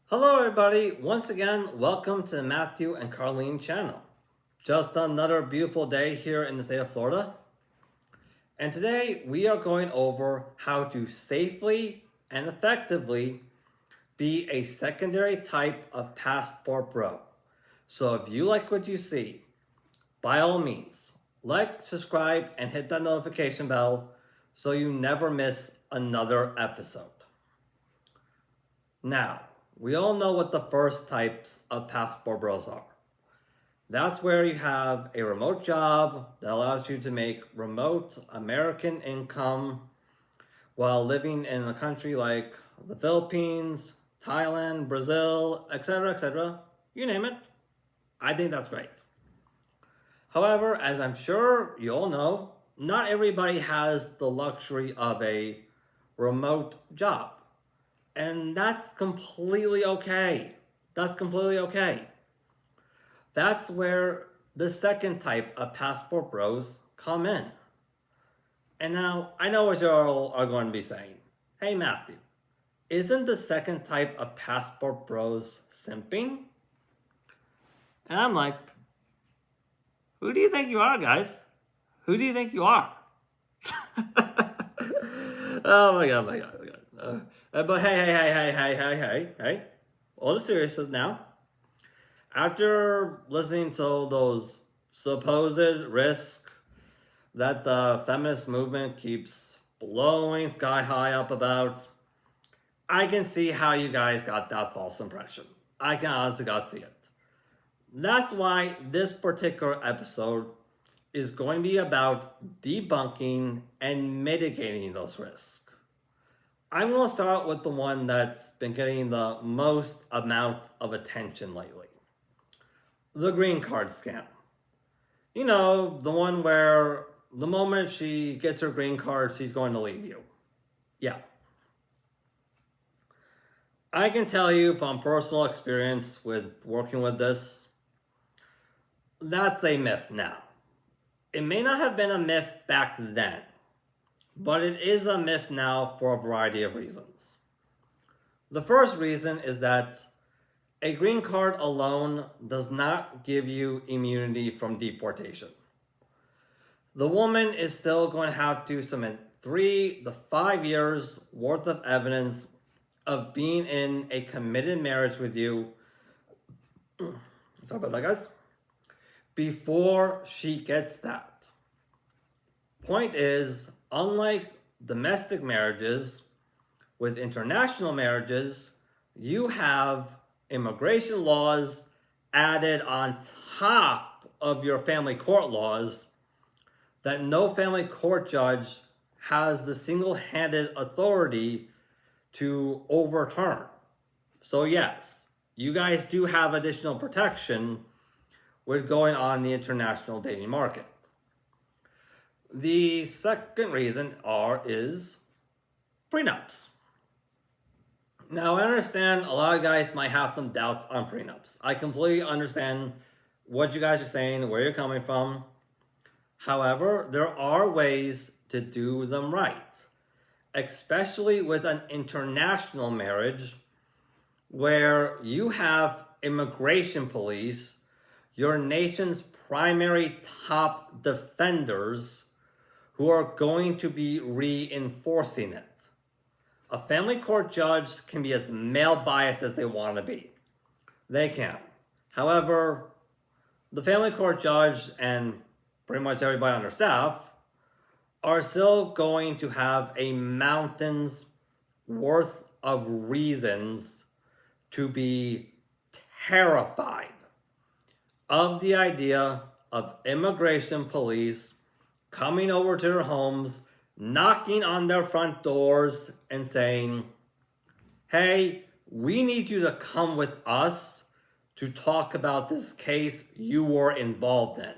Hello, everybody. Once again, welcome to the Matthew and Carlene channel. Just another beautiful day here in the state of Florida. And today we are going over how to safely and effectively be a secondary type of passport bro. So if you like what you see, by all means, like, subscribe, and hit that notification bell so you never miss another episode. Now, we all know what the first types of passport bros are. That's where you have a remote job that allows you to make remote American income while living in a country like the Philippines, Thailand, Brazil, etc., etc. You name it. I think that's great. However, as I'm sure you all know, not everybody has the luxury of a remote job. And that's completely okay. That's completely okay. That's where the second type of passport bros come in. And now, I know what you all are going to be saying. Hey, Matthew, isn't the second type of passport bros simping? And I'm like, who do you think you are, guys? Who do you think you are? Oh my god, my god, my god. But hey. All the seriousness now. After listening to those supposed risks that the feminist movement keeps blowing sky high up about, I can see how you guys got that false impression. I can honestly got see it. That's why this particular episode is going to be about debunking and mitigating those risks. I'm going to start with the one that's been getting the most amount of attention lately. The green card scam. You know, the one where the moment she gets her green card, she's going to leave you. Yeah. I can tell you from personal experience with working with this, that's a myth now. It may not have been a myth back then, but it is a myth now for a variety of reasons. The first reason is that a green card alone does not give you immunity from deportation. The woman is still going to have to submit 3 to 5 years worth of evidence of being in a committed marriage with you. Sorry about that, guys. Before she gets that. Point is, unlike domestic marriages, with international marriages, you have immigration laws added on top of your family court laws that no family court judge has the single-handed authority to overturn. So yes, you guys do have additional protection with going on the international dating market. The second reason is prenups. Now, I understand a lot of guys might have some doubts on prenups. I completely understand what you guys are saying, where you're coming from. However, there are ways to do them right, especially with an international marriage where you have immigration police, your nation's primary top defenders, who are going to be reinforcing it. A family court judge can be as male biased as they want to be. They can. However, the family court judge and pretty much everybody on their staff are still going to have a mountain's worth of reasons to be terrified of the idea of immigration police coming over to their homes, knocking on their front doors and saying, hey, we need you to come with us to talk about this case you were involved in.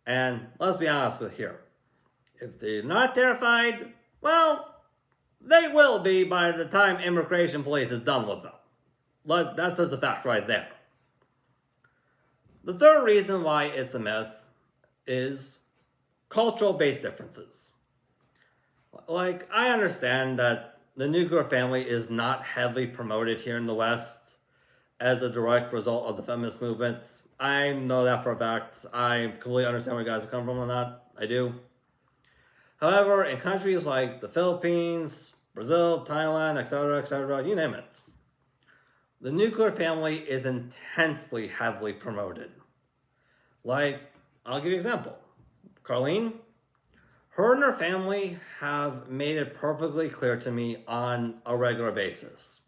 And let's be honest with here. If they're not terrified, well, they will be by the time immigration police is done with them. That's just a fact right there. The third reason why it's a myth is cultural-based differences. Like, I understand that the nuclear family is not heavily promoted here in the West as a direct result of the feminist movements. I know that for a fact. I completely understand where you guys are coming from on that. I do. However, in countries like the Philippines, Brazil, Thailand, etc., you name it, the nuclear family is intensely heavily promoted. Like, I'll give you an example. Carlene, her and her family have made it perfectly clear to me on a regular basis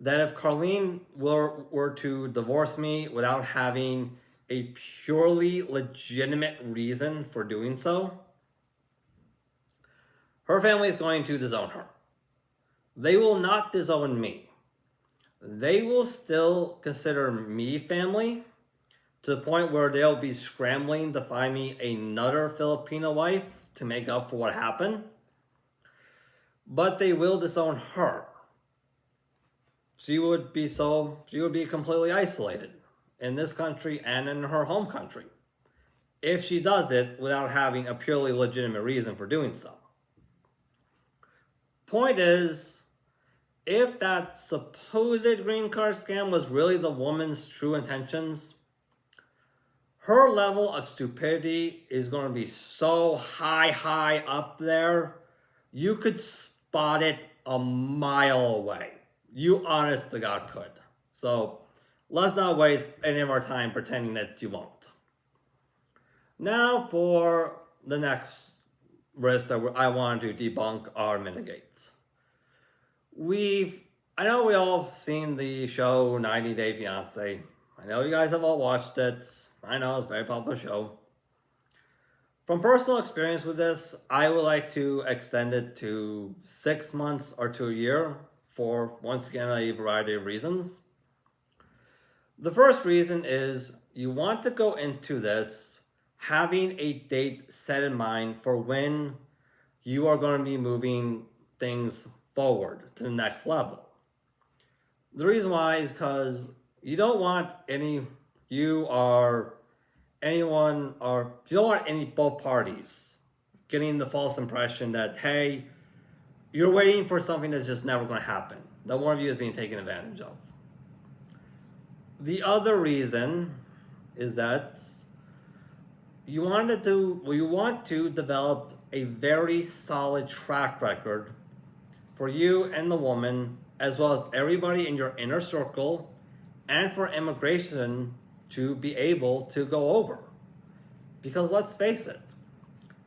that if Carlene were to divorce me without having a purely legitimate reason for doing so, her family is going to disown her. They will not disown me. They will still consider me family to the point where they'll be scrambling to find me another Filipino wife to make up for what happened. But they will disown her. She would be completely isolated in this country and in her home country if she does it without having a purely legitimate reason for doing so. Point is, if that supposed green card scam was really the woman's true intentions, her level of stupidity is going to be so high up there, you could spot it a mile away. You honest to God could. So let's not waste any of our time pretending that you won't. Now for the next risk that I want to debunk or mitigate. I know we all seen the show 90 Day Fiancé. I know you guys have all watched it. I know it's a very popular show. From personal experience with this, I would like to extend it to 6 months or to a year for, once again, a variety of reasons. The first reason is you want to go into this having a date set in mind for when you are going to be moving things forward to the next level. The reason why is because you don't want both parties getting the false impression that, hey, you're waiting for something that's just never going to happen, that one of you is being taken advantage of. The other reason is that you want to develop a very solid track record for you and the woman, as well as everybody in your inner circle, and for immigration to be able to go over. Because let's face it,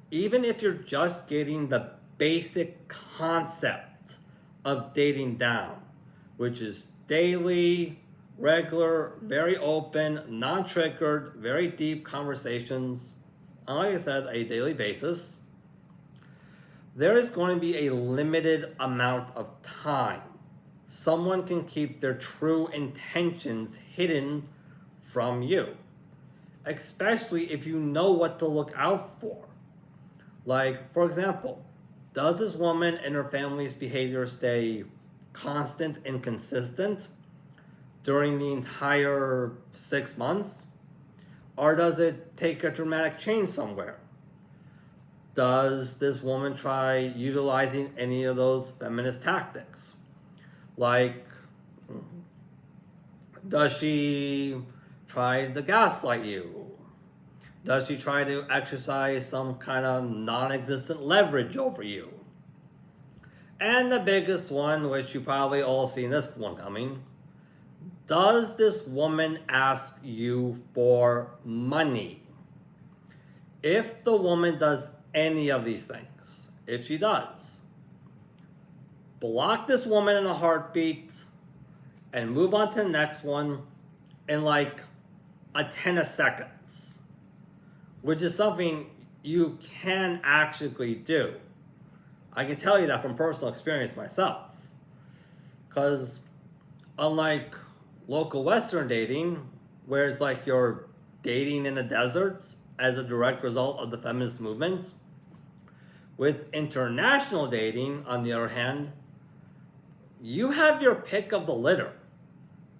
even if you're just getting the basic concept of dating down, which is daily, regular, very open, non-triggered, very deep conversations, on, like I said, a daily basis, there is going to be a limited amount of time someone can keep their true intentions hidden from you, especially if you know what to look out for. Like, for example, does this woman and her family's behavior stay constant and consistent during the entire 6 months? Or does it take a dramatic change somewhere? Does this woman try utilizing any of those feminist tactics? Like, does she try to gaslight you? Does she try to exercise some kind of non-existent leverage over you? And the biggest one, which you probably all seen this one coming, does this woman ask you for money? If the woman does any of these things, if she does, block this woman in a heartbeat and move on to the next one in like a 10 of seconds, which is something you can actually do. I can tell you that from personal experience myself, because unlike local Western dating, where it's like you're dating in the desert as a direct result of the feminist movement, with international dating, on the other hand, you have your pick of the litter.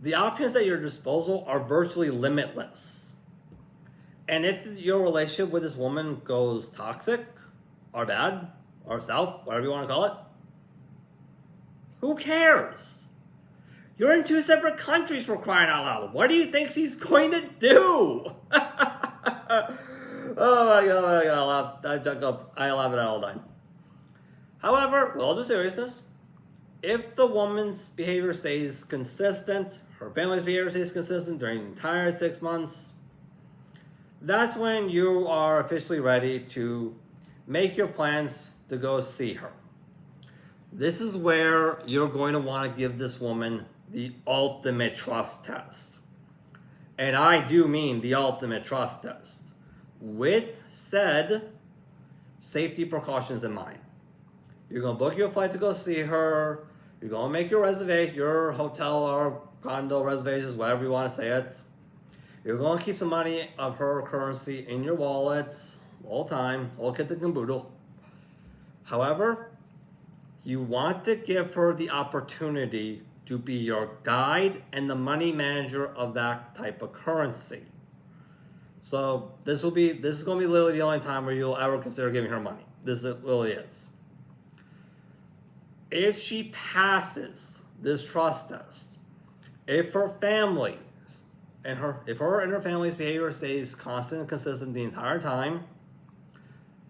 The options at your disposal are virtually limitless. And if your relationship with this woman goes toxic, or bad, or south, whatever you want to call it, Who cares? You're in 2 separate countries, for crying out loud. What do you think she's going to do? Oh my god, I laugh at that all the time. However, with all due seriousness, if the woman's behavior stays consistent, her family's behavior stays consistent during the entire 6 months, that's when you are officially ready to make your plans to go see her. This is where you're going to want to give this woman the ultimate trust test. And I do mean the ultimate trust test, with said safety precautions in mind. You're going to book your flight to go see her. You're going to make your reservation, your hotel or condo reservations, whatever you want to say it. You're going to keep some money of her currency in your wallet all the time, all kit and caboodle. However, you want to give her the opportunity to be your guide and the money manager of that type of currency. So this is going to be literally the only time where you'll ever consider giving her money. This really is. If she passes this trust test, if her family if her and her family's behavior stays constant and consistent the entire time,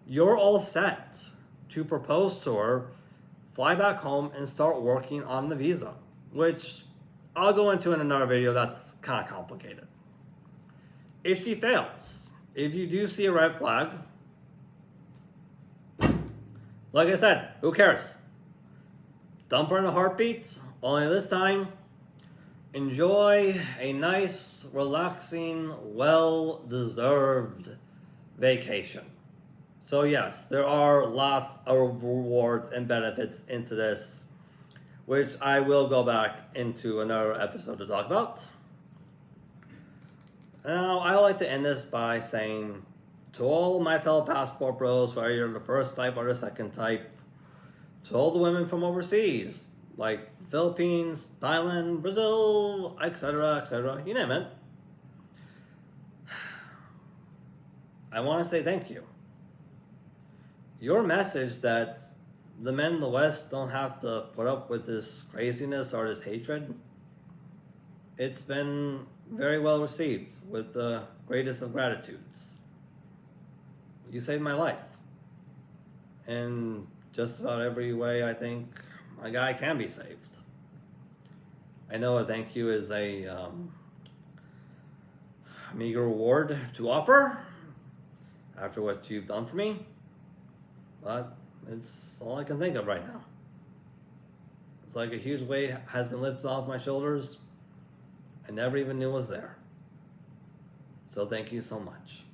you're all set to propose to her, fly back home, and start working on the visa, which I'll go into in another video. That's kind of complicated. If she fails, if you do see a red flag, like I said, who cares? Dump her in a heartbeat, only this time, enjoy a nice, relaxing, well-deserved vacation. So yes, there are lots of rewards and benefits into this, which I will go back into another episode to talk about. Now, I would like to end this by saying to all my fellow passport bros, whether you're the first type or the second type, to all the women from overseas, like Philippines, Thailand, Brazil, etc., you name it, I want to say thank you. Your message that the men in the West don't have to put up with this craziness or this hatred, it's been very well received with the greatest of gratitudes. You saved my life. In just about every way I think a guy can be saved. I know a thank you is a meager reward to offer after what you've done for me, but it's all I can think of right now. It's like a huge weight has been lifted off my shoulders I never even knew was there. So thank you so much.